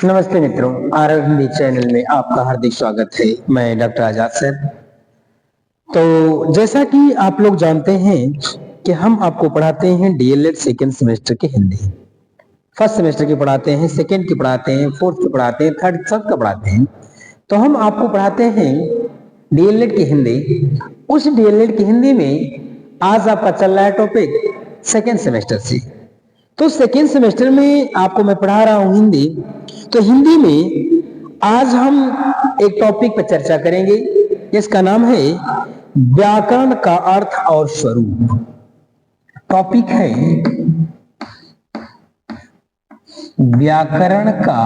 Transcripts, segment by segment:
नमस्ते मित्रों, आरव हिंदी चैनल में आपका हार्दिक स्वागत है। मैं डॉक्टर आजाद सर। तो जैसा कि आप लोग जानते हैं कि हम आपको पढ़ाते हैं डीएलएड सेकेंड सेमेस्टर की हिंदी। फर्स्ट सेमेस्टर की पढ़ाते हैं, सेकेंड की पढ़ाते हैं, फोर्थ की पढ़ाते हैं, थर्ड सब का पढ़ाते हैं। तो हम आपको पढ़ाते हैं डीएलएड की हिंदी। उस डीएलएड की हिंदी में आज आपका चल रहा है टॉपिक सेकेंड सेमेस्टर से। तो सेकेंड सेमेस्टर में आपको मैं पढ़ा रहा हूं हिंदी। तो हिंदी में आज हम एक टॉपिक पर चर्चा करेंगे जिसका नाम है व्याकरण का अर्थ और स्वरूप। टॉपिक है व्याकरण का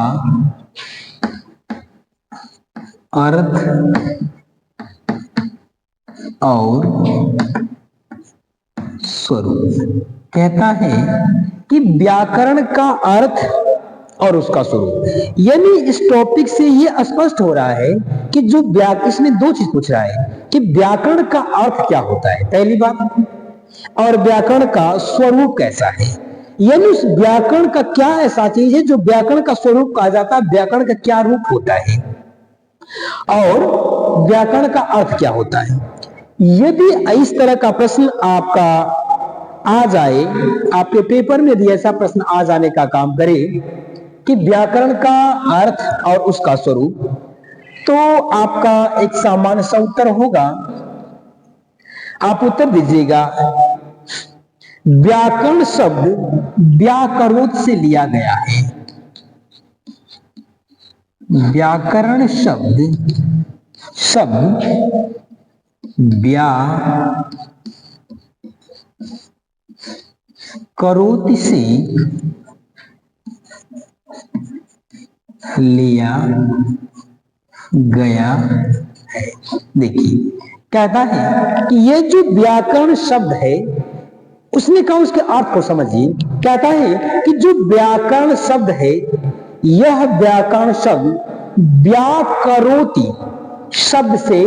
अर्थ और स्वरूप। कहता है कि व्याकरण का अर्थ और उसका स्वरूप, यानी इस टॉपिक से यह स्पष्ट हो रहा है कि जो इसमें दो चीज पूछ रहा है कि व्याकरण का अर्थ क्या होता है, पहली बात, और व्याकरण का स्वरूप कैसा है। यानी उस व्याकरण का क्या ऐसा चीज है जो व्याकरण का स्वरूप कहा जाता है, व्याकरण का क्या रूप होता है और व्याकरण का अर्थ क्या होता है। यदि इस तरह का प्रश्न आपका आ जाए, आपके पेपर में यदि ऐसा प्रश्न आ जाने का काम करे कि व्याकरण का अर्थ और उसका स्वरूप, तो आपका एक सामान्य सा उत्तर होगा। आप उत्तर दीजिएगा व्याकरण शब्द व्याकरोत से लिया गया है। व्याकरण शब्द व्याकरोत से लिया गया है। देखिए, कहता है कि ये जो व्याकरण शब्द है, उसने कहा उसके अर्थ को समझिए। कहता है कि जो व्याकरण शब्द है, यह व्याकरण शब्द व्याकरोति शब्द से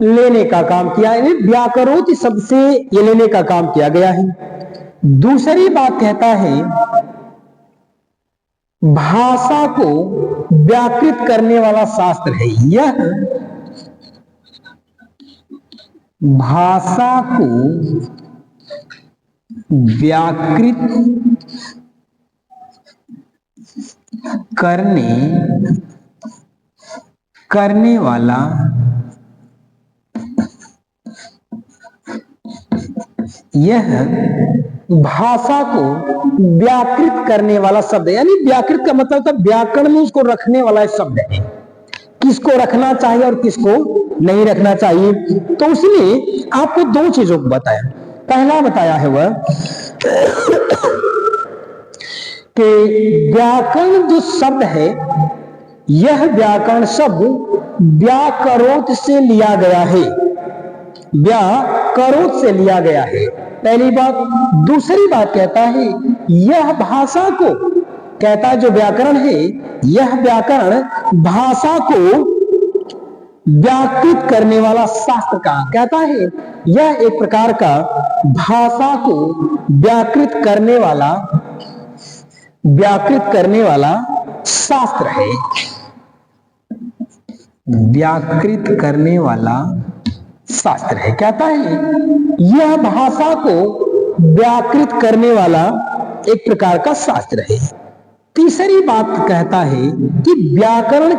लेने का काम किया है। व्याकरोति शब्द से ये लेने का काम किया गया है। दूसरी बात कहता है भाषा को व्याकृत करने वाला शास्त्र है। यह भाषा को व्याकृत करने वाला यह भाषा को व्याकृत करने वाला शब्द है। यानी व्याकृत का मतलब था व्याकरण में उसको रखने वाला शब्द है, किसको रखना चाहिए और किसको नहीं रखना चाहिए। तो उसने आपको दो चीजों को बताया। पहला बताया है वह कि व्याकरण जो शब्द है, यह व्याकरण शब्द व्याकरोत से लिया गया है। व्याकरोत से लिया गया है, पहली बात। दूसरी बात कहता है यह भाषा को, कहता है जो व्याकरण है, यह व्याकरण भाषा को व्याकृत करने वाला शास्त्र का, कहता है यह एक प्रकार का भाषा को व्याकृत करने वाला शास्त्र है। व्याकृत करने वाला शास्त्र है। कहता है यह भाषा को व्याकृत करने वाला एक प्रकार का शास्त्र है। तीसरी बात कहता है कि व्याकरण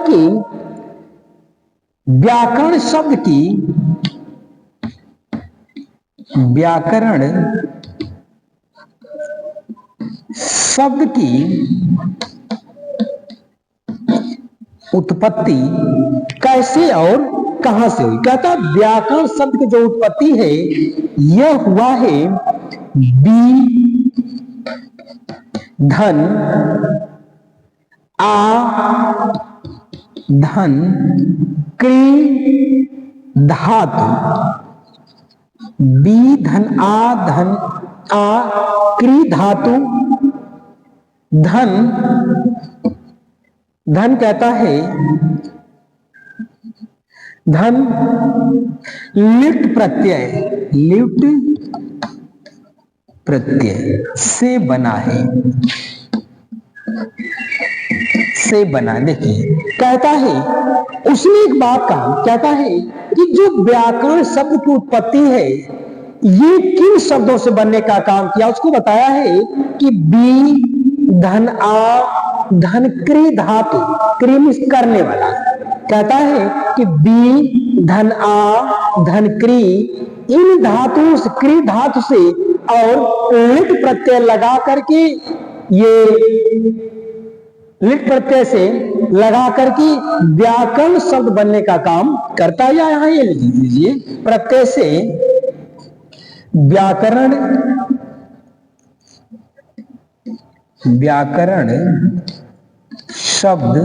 शब्द की उत्पत्ति कैसे और कहां से हुई। कहता व्याकरण शब्द की जो उत्पत्ति है, यह हुआ है बी धन आ धन क्री धातु, बी धन आ क्री धातु धन कहता है धन लिट प्रत्यय से बना है। से बना। देखिए कहता है, उसने एक बात कहा, कहता है कि जो व्याकरण शब्द की उत्पत्ति है ये किन शब्दों से बनने का काम किया। उसको बताया है कि बी धन आ धन क्री धातु, क्री मीन्स करने वाला। कहता है कि बी धन आ धन क्री, इन धातुओं से, क्री धातु से और लिट प्रत्यय लगा करके, ये लिट प्रत्यय से लगा करके व्याकरण शब्द बनने का काम करता है। यहां ये लिख लीजिए, प्रत्यय से व्याकरण, व्याकरण शब्द,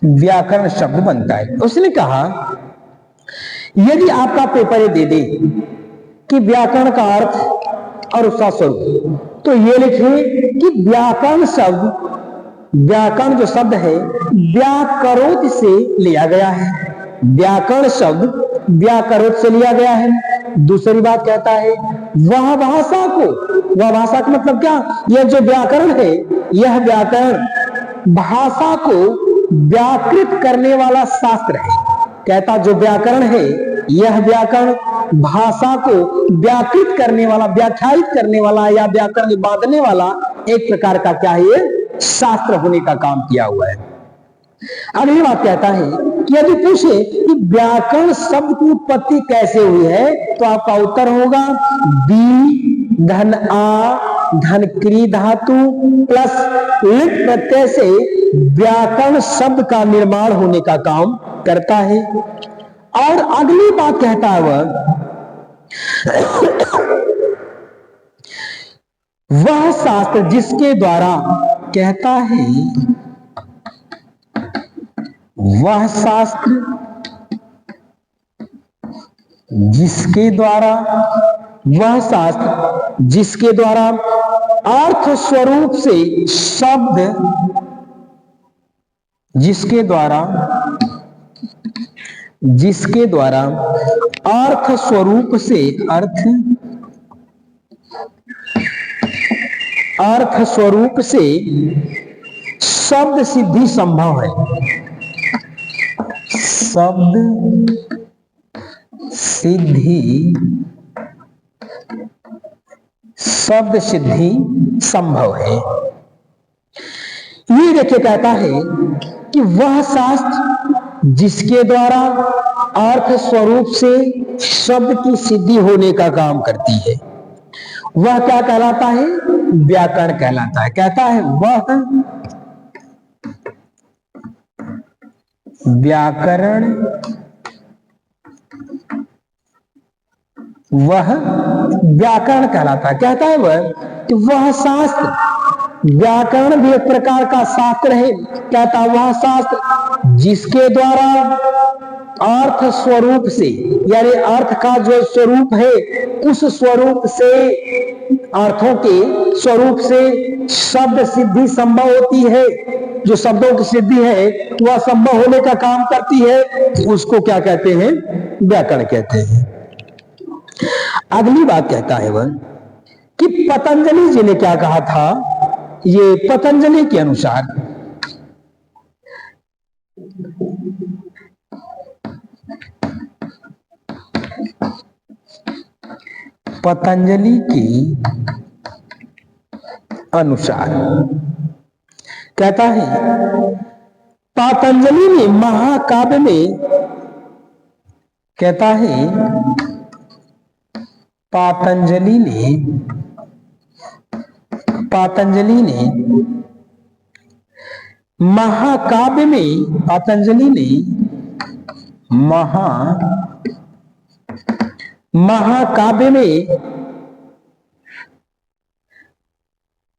व्याकरण शब्द बनता है। उसने कहा यदि आपका पेपर दे दे कि व्याकरण का अर्थ और उसका स्वरूप, तो ये लिखिए कि व्याकरण शब्द, व्याकरण जो शब्द है व्याकरोत से लिया गया है। व्याकरण शब्द व्याकरोत से लिया गया है। दूसरी बात कहता है वह भाषा को, वह भाषा का मतलब क्या, यह जो व्याकरण है यह व्याकरण भाषा को व्याकृत करने वाला शास्त्र है। कहता जो व्याकरण है यह व्याकरण भाषा को व्याकृत करने वाला, व्याख्यायित करने वाला या व्याकरण में बांधने वाला एक प्रकार का क्या है, ये शास्त्र होने का काम किया हुआ है। अगली बात कहता है कि यदि पूछे कि व्याकरण शब्द की उत्पत्ति कैसे हुई है, तो आपका उत्तर होगा बी धन आ धन क्री धातु प्लस लिट प्रत्यय से व्याकरण शब्द का निर्माण होने का काम करता है। और अगली बात कहता है वह शास्त्र जिसके द्वारा, कहता है वह शास्त्र जिसके द्वारा, वह शास्त्र जिसके द्वारा अर्थ स्वरूप से शब्द, जिसके द्वारा, जिसके द्वारा अर्थ स्वरूप से, अर्थ स्वरूप से शब्द सिद्धि संभव है। शब्द सिद्धि, शब्द सिद्धि संभव है। ये देखिए कहता है कि वह शास्त्र जिसके द्वारा अर्थ स्वरूप से शब्द की सिद्धि होने का काम करती है, वह क्या कहलाता है, व्याकरण कहलाता है। कहता है वह व्याकरण, वह व्याकरण कहलाता है। कहता है वह कि वह शास्त्र, व्याकरण भी एक प्रकार का शास्त्र है। कहता वह शास्त्र जिसके द्वारा अर्थ स्वरूप से, यानी अर्थ का जो स्वरूप है उस स्वरूप से, अर्थों के स्वरूप से शब्द सिद्धि संभव होती है। जो शब्दों की सिद्धि है वह संभव होने का काम करती है, उसको क्या कहते हैं, व्याकरण कहते हैं। अगली बात कहता है वह कि पतंजलि जी ने क्या कहा था। ये पतंजलि के अनुसार, पतंजलि के अनुसार कहता है पतंजलि ने महाकाव्य में, कहता है पतंजलि ने महाकाव्य में, पतंजलि ने महाकाव्य में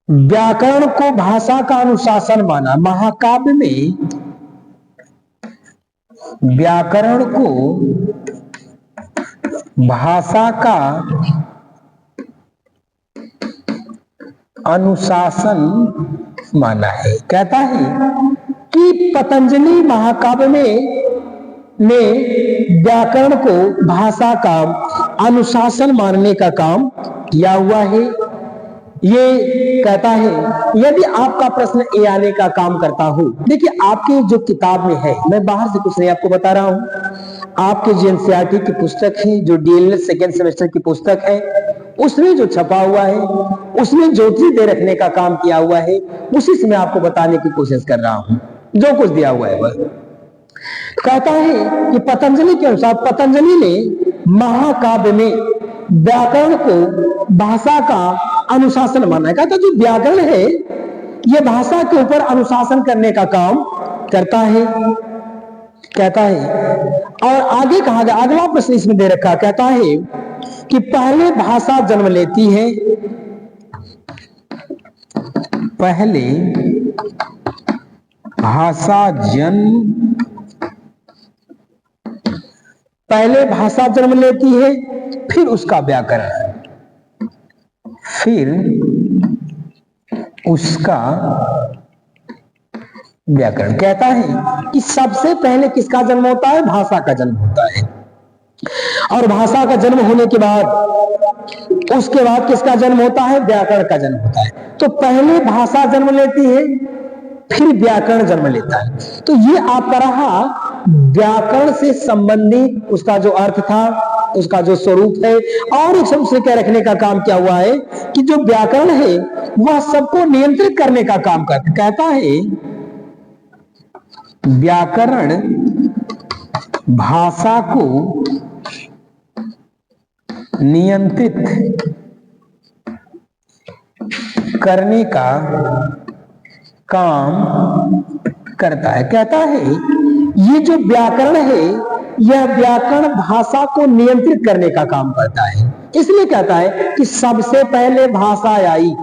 व्याकरण को भाषा का अनुशासन माना। महाकाव्य में व्याकरण को भाषा का अनुशासन माना है। कहता है कि पतंजलि महाकाव्य में ने व्याकरण को भाषा का अनुशासन मानने का काम किया हुआ है। ये कहता है यदि आपका प्रश्न ए आने का काम करता हो, देखिए आपके जो किताब में है, मैं बाहर से कुछ नहीं आपको बता रहा हूं, आपके जो एनसीईआरटी की पुस्तक है, जो डीएलएड सेकेंड सेमेस्टर की पुस्तक है, उसमें जो छपा हुआ है, उसमें ज्योति दे रखने का काम किया हुआ है, उसी से मैं आपको बताने की कोशिश कर रहा हूं, जो कुछ दिया हुआ है वह कहता है कि पतंजलि के अनुसार, पतंजलि ने महाकाव्य में व्याकरण को भाषा का अनुशासन माना है। कहता जो व्याकरण है यह भाषा के ऊपर अनुशासन करने का काम करता है, कहता है। और आगे कहा गया, अगला प्रश्न इसमें दे रखा, कहता है कि पहले भाषा जन्म लेती है, पहले भाषा जन्म लेती है, फिर उसका व्याकरण, फिर उसका व्याकरण। कहता है कि सबसे पहले किसका जन्म होता है? भाषा का जन्म होता है, और भाषा का जन्म होने के बाद उसके बाद किसका जन्म होता है? व्याकरण का जन्म होता है। तो पहले भाषा जन्म लेती है, फिर व्याकरण जन्म लेता है। तो ये आपका रहा व्याकरण से संबंधित उसका जो अर्थ था, उसका जो स्वरूप है। और एक शब्द से क्या रखने का काम क्या हुआ है कि जो व्याकरण है वह सबको नियंत्रित करने का काम करता है। कहता है व्याकरण भाषा को नियंत्रित करने का काम करता है। कहता है ये जो व्याकरण है, यह व्याकरण भाषा को नियंत्रित करने का काम करता है। इसलिए कहता है कि सबसे पहले भाषा आई,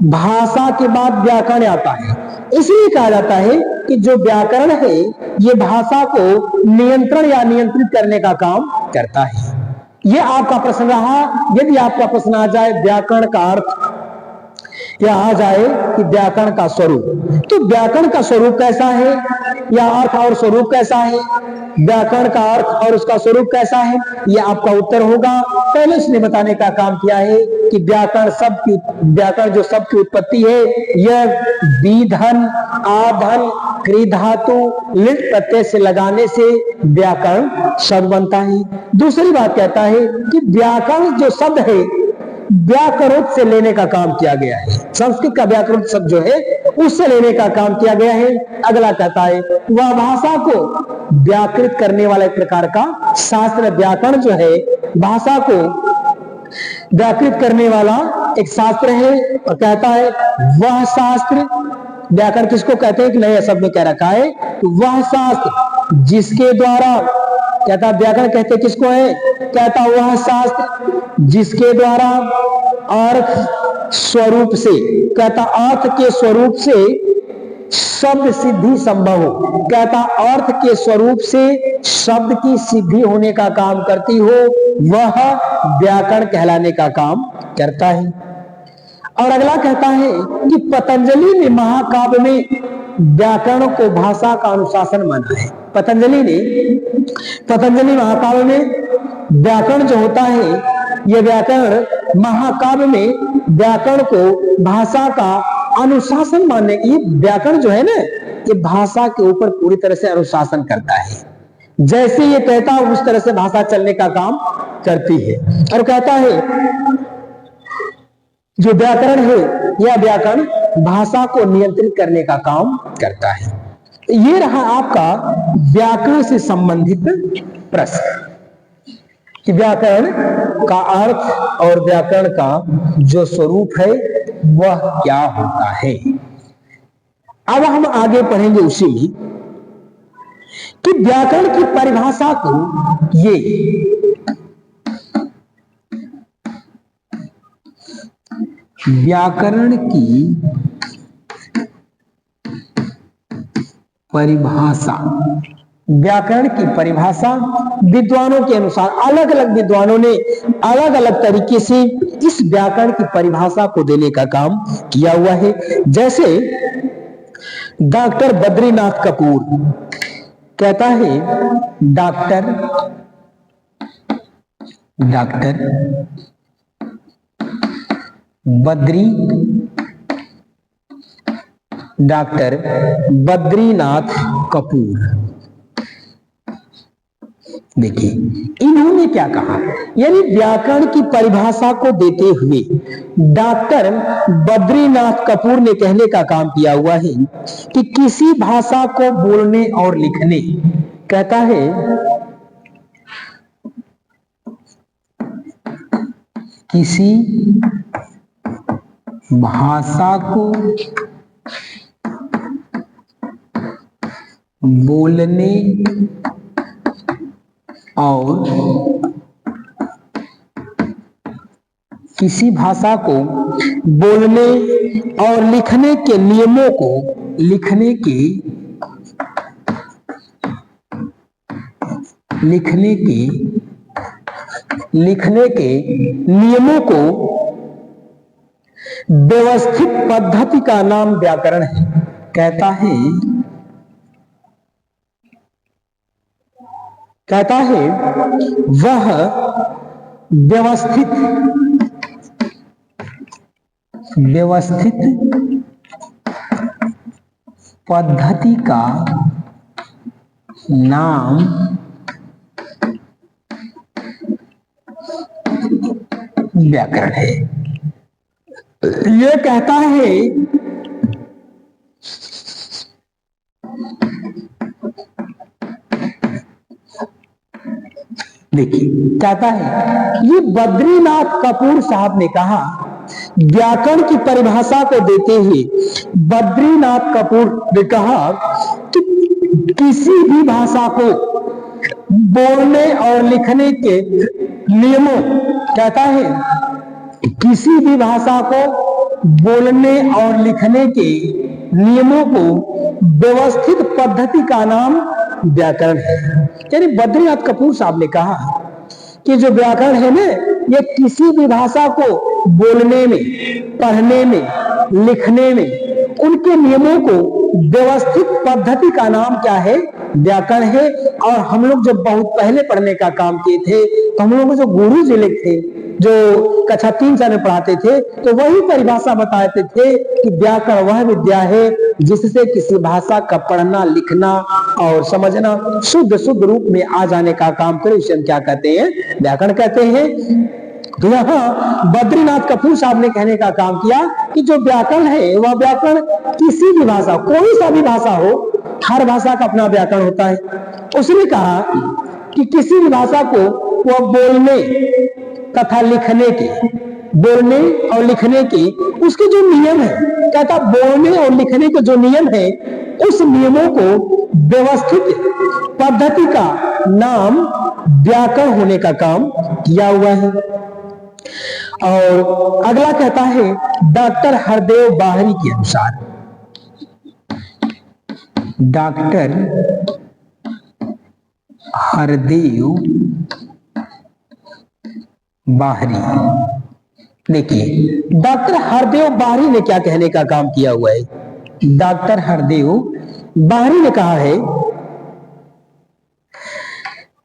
भाषा के बाद व्याकरण आता है। इसलिए कहा जाता है कि जो व्याकरण है ये भाषा को नियंत्रण या नियंत्रित करने का काम करता है। यह आपका प्रश्न रहा। यदि आपका प्रश्न आ जाए व्याकरण का अर्थ, या आ जाए कि व्याकरण का स्वरूप, तो व्याकरण का स्वरूप कैसा है, या अर्थ और स्वरूप कैसा है, व्याकरण का अर्थ और उसका स्वरूप कैसा है, यह आपका उत्तर होगा। पहले उसने बताने का काम किया है कि व्याकरण जो शब्द की उत्पत्ति है, यह विधन, आधन, क्री धातु, लिट प्रत्यय से लगाने से व्याकरण शब्द बनता है। दूसरी बात कहता है कि व्याकरण जो शब्द है व्याकरोत से लेने का काम किया गया है। संस्कृत का व्याकरण शब्द जो है उससे लेने का काम किया गया है। अगला कहता है वह भाषा को व्याकृत करने वाला एक प्रकार का शास्त्र, व्याकरण जो है भाषा को व्याकृत करने वाला एक शास्त्र है। और कहता है वह शास्त्र, व्याकरण किसको कहते हैं कि नए शब्द में कह रखा है, वह शास्त्र जिसके द्वारा, कहता व्याकरण कहते किसको है, कहता वह शास्त्र जिसके द्वारा अर्थ स्वरूप से, कहता अर्थ के स्वरूप से शब्द सिद्धि संभव हो। कहता अर्थ के स्वरूप से शब्द की सिद्धि होने का काम करती हो, वह व्याकरण कहलाने का काम करता है। और अगला कहता है कि पतंजलि ने महाकाव्य में व्याकरण को भाषा का अनुशासन माना है। पतंजलि महाकाव्य में व्याकरण जो होता है, यह व्याकरण महाकाव्य में व्याकरण को भाषा का अनुशासन मानने की, व्याकरण जो है ना ये भाषा के ऊपर पूरी तरह से अनुशासन करता है। जैसे ये कहता है उस तरह से भाषा चलने का काम करती है। और कहता है जो व्याकरण है यह व्याकरण भाषा को नियंत्रित करने का काम करता है। ये रहा आपका व्याकरण से संबंधित प्रश्न कि व्याकरण का अर्थ और व्याकरण का जो स्वरूप है वह क्या होता है। अब हम आगे पढ़ेंगे उसी में कि व्याकरण की परिभाषा को ये व्याकरण की परिभाषा, व्याकरण की परिभाषा विद्वानों के अनुसार, अलग अलग विद्वानों ने अलग अलग तरीके से इस व्याकरण की परिभाषा को देने का काम किया हुआ है। जैसे डॉक्टर बद्रीनाथ कपूर कहता है, डॉक्टर बद्री, डॉक्टर बद्रीनाथ कपूर। देखिए इन्होंने क्या कहा, यानी व्याकरण की परिभाषा को देते हुए डॉक्टर बद्रीनाथ कपूर ने कहने का काम किया हुआ है कि किसी भाषा को बोलने और लिखने, कहता है किसी भाषा को बोलने और किसी भाषा को बोलने और लिखने के नियमों को, लिखने के नियमों को व्यवस्थित पद्धति का नाम व्याकरण है। कहता है वह व्यवस्थित पद्धति का नाम व्याकरण है। यह कहता है देखिए कहता है, ये बद्रीनाथ कपूर साहब ने कहा, व्याकरण की परिभाषा को देते हुए बद्रीनाथ कपूर ने कहा कि किसी भी भाषा को बोलने और लिखने के नियमों, कहता है किसी भी भाषा को बोलने और लिखने के नियमों को व्यवस्थित पद्धति का नाम व्याकरण है। यानी बद्रीनाथ कपूर साहब ने कहा कि जो व्याकरण है ना, ये किसी भी भाषा को बोलने में, पढ़ने में, लिखने में, उनके नियमों को व्यवस्थित पद्धति का नाम क्या है, व्याकरण है। और हम लोग जब बहुत पहले पढ़ने का काम किए थे तो हम लोग जो गुरु जी लोग थे, जो कक्षा 3 में पढ़ाते थे, तो वही परिभाषा बताते थे कि व्याकरण वह विद्या है जिससे किसी भाषा का पढ़ना, लिखना और समझना शुद्ध रूप में आ जाने का काम करे, उसे हम क्या कहते हैं, व्याकरण कहते हैं। तो यहाँ बद्रीनाथ कपूर साहब ने कहने का काम किया कि जो व्याकरण है वह व्याकरण किसी भी भाषा, कोई सा भी भाषा हो, हर भाषा का अपना व्याकरण होता है। उसने कहा कि किसी भी भाषा को वह बोलने तथा लिखने के, बोलने और लिखने के उसके जो नियम है, कहता बोलने और लिखने के जो नियम है, उस नियमों को व्यवस्थित पद्धति का नाम व्याकरण होने का काम किया हुआ है। और अगला कहता है डॉक्टर हरदेव बाहरी के अनुसार, डॉक्टर हरदेव बाहरी, देखिए डॉक्टर हरदेव बाहरी ने क्या कहने का काम किया हुआ है। डॉक्टर हरदेव बाहरी ने कहा है,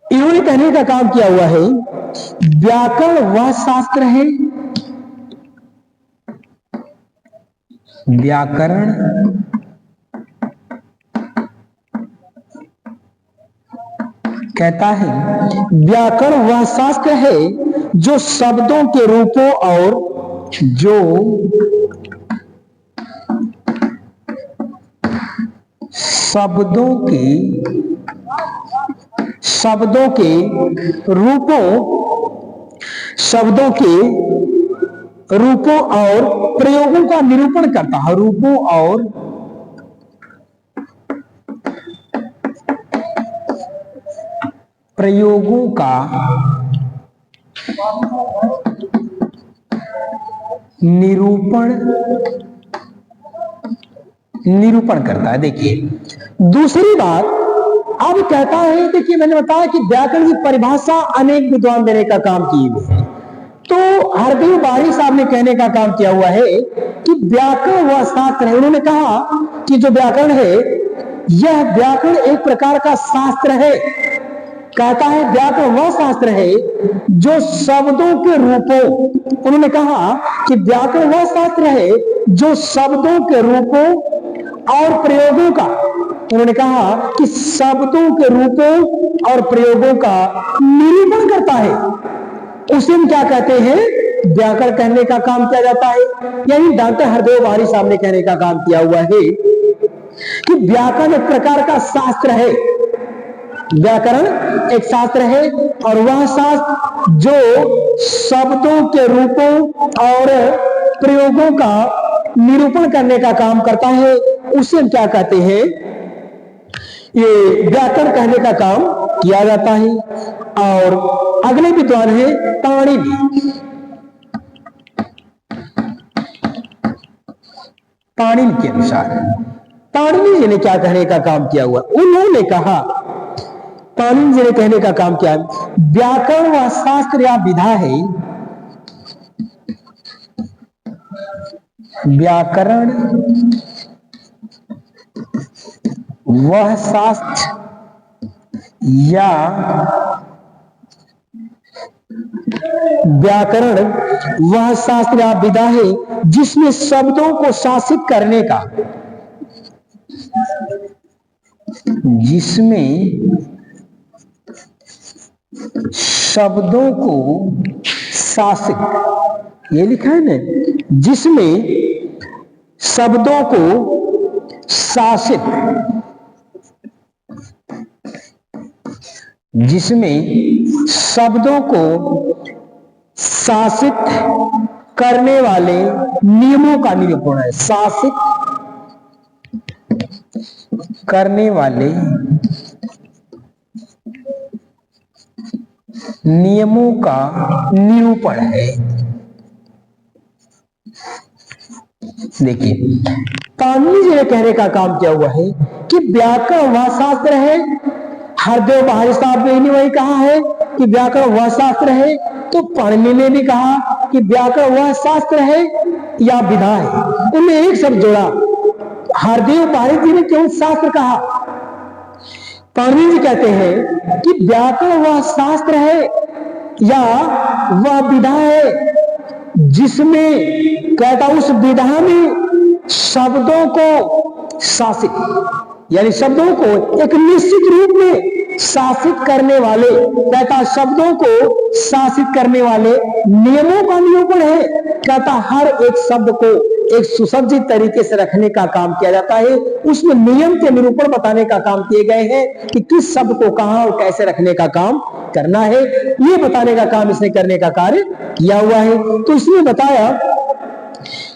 इन्होंने कहने का काम किया हुआ है, व्याकरण वह शास्त्र है, व्याकरण कहता है व्याकरण वह शास्त्र है जो शब्दों के रूपों और शब्दों के रूपों और प्रयोगों का निरूपण करता है, रूपों और प्रयोगों का निरूपण करता है। देखिए दूसरी बात अब कहता है, देखिए मैंने बताया कि व्याकरण की परिभाषा अनेक विद्वान देने का काम किए हुए हैं, तो हरदेव बाहरी साहब ने कहने का काम किया हुआ है कि व्याकरण वह शास्त्र है। उन्होंने कहा कि जो व्याकरण है, यह व्याकरण एक प्रकार का शास्त्र है। कहता है व्याकरण वह शास्त्र है जो शब्दों के रूपों, उन्होंने कहा कि व्याकरण वह शास्त्र है जो शब्दों के रूपों और प्रयोगों का, उन्होंने कहा कि शब्दों के रूपों और प्रयोगों का निरूपण करता है, उसे हम क्या कहते हैं, व्याकरण कहने का काम किया जाता है। यानी डॉक्टर हरदेव बाहरी साहब ने कहने का काम किया हुआ है कि व्याकरण एक प्रकार का शास्त्र है, व्याकरण एक शास्त्र है और वह शास्त्र जो शब्दों के रूपों और प्रयोगों का निरूपण करने का काम करता है, उसे हम क्या कहते हैं, ये व्याकरण कहने का काम किया जाता है। और अगले विद्वान है पाणिनि। पाणिनि के अनुसार पाणिनि जी ने क्या कहने का काम किया हुआ, उन्होंने कहा, पाणिनि जी ने कहने का काम किया, व्याकरण वह शास्त्र या विधा है, व्याकरण वह शास्त्र या व्याकरण वह शास्त्र या विधा है जिसमें शब्दों को शासित करने का, जिसमें शब्दों को शासित, ये लिखा है ना, जिसमें शब्दों को शासित, जिसमें शब्दों को शासित करने वाले नियमों का निरूपण है, शासित करने वाले नियमों का निरूपण है। देखिए पाणिनि जी ने कहने का काम किया हुआ है कि व्याकरण वह शास्त्र है, हरदेव बाहरी साहब ने भी वही कहा है कि व्याकरण वह शास्त्र है, तो पाणिनि ने भी कहा कि व्याकरण वह शास्त्र है या विधा है। उनमें एक शब्द जोड़ा, हरदेव बाहरी जी ने क्यों शास्त्र कहा, पाणिनि जी कहते हैं कि व्याकरण वह शास्त्र है या वह विधा है जिसमें, कहता उस विधा में शब्दों को शासित, यानी शब्दों को एक निश्चित रूप में शासित करने वाले, कहता शब्दों को शासित करने वाले नियमों का निरूपण है। कहता हर एक शब्द को एक सुसज्जित तरीके से रखने का काम किया जाता है, उसमें नियम के निरूपण बताने का काम किए गए हैं कि किस शब्द को कहां और कैसे रखने का काम करना है, ये बताने का काम इसने करने का कार्य किया हुआ है। तो इसने बताया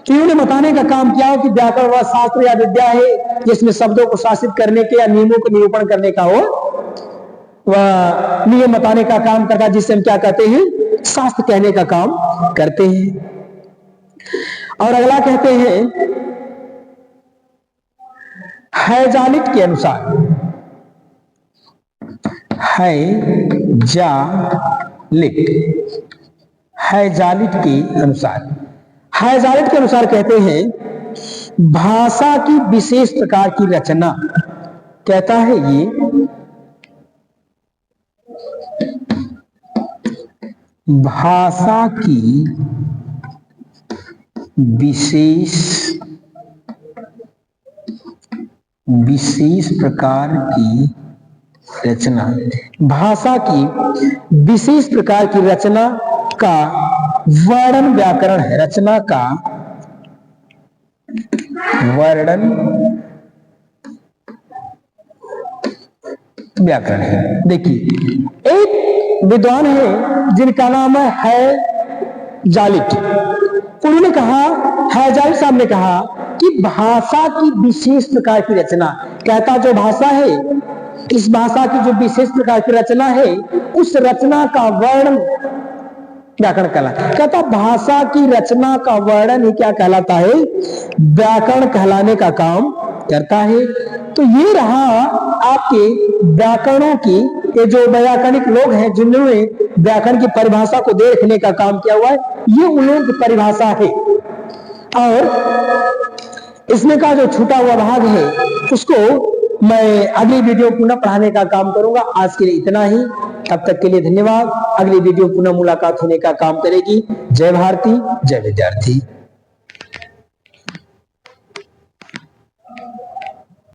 कि उन्होंने बताने का काम किया कि व्याकरण वह शास्त्र या विद्या है जिसमें शब्दों को शासित करने के या नियमों को निरूपण करने का हो, वह नियम बताने का काम करता है, जिससे हम क्या कहते हैं, शास्त्र कहने का काम करते हैं। और अगला कहते हैं हैजालिट के अनुसार, हैजालिट के अनुसार, हैजालिट के अनुसार कहते हैं भाषा की विशेष प्रकार की रचना, कहता है ये भाषा की विशेष प्रकार की रचना, भाषा की विशेष प्रकार की रचना का वर्णन व्याकरण है, रचना का वर्णन व्याकरण है। देखिए एक विद्वान है जिनका नाम है जालिट, उन्होंने कहा, हैजालिट साहब ने कहा कि भाषा की विशेष प्रकार की रचना, कहता जो भाषा है, इस भाषा की जो विशेष प्रकार की रचना है, उस रचना का वर्णन व्याकरण कहलाता है। कहता भाषा की रचना का वर्णन ही क्या कहलाता है, व्याकरण कहलाने का काम करता है। तो ये रहा आपके व्याकरणों की, ये जो व्याकरणिक लोग हैं जिन्होंने व्याकरण की परिभाषा को देखने का काम किया हुआ है, ये उन लोगों की परिभाषा है। और इसमें का जो छूटा हुआ भाग है उसको मैं अगली वीडियो पुनः पढ़ाने का काम करूंगा। आज के लिए इतना ही। तब तक के लिए धन्यवाद। अगली वीडियो पुनः मुलाकात होने का काम करेगी। जय भारती, जय विद्यार्थी।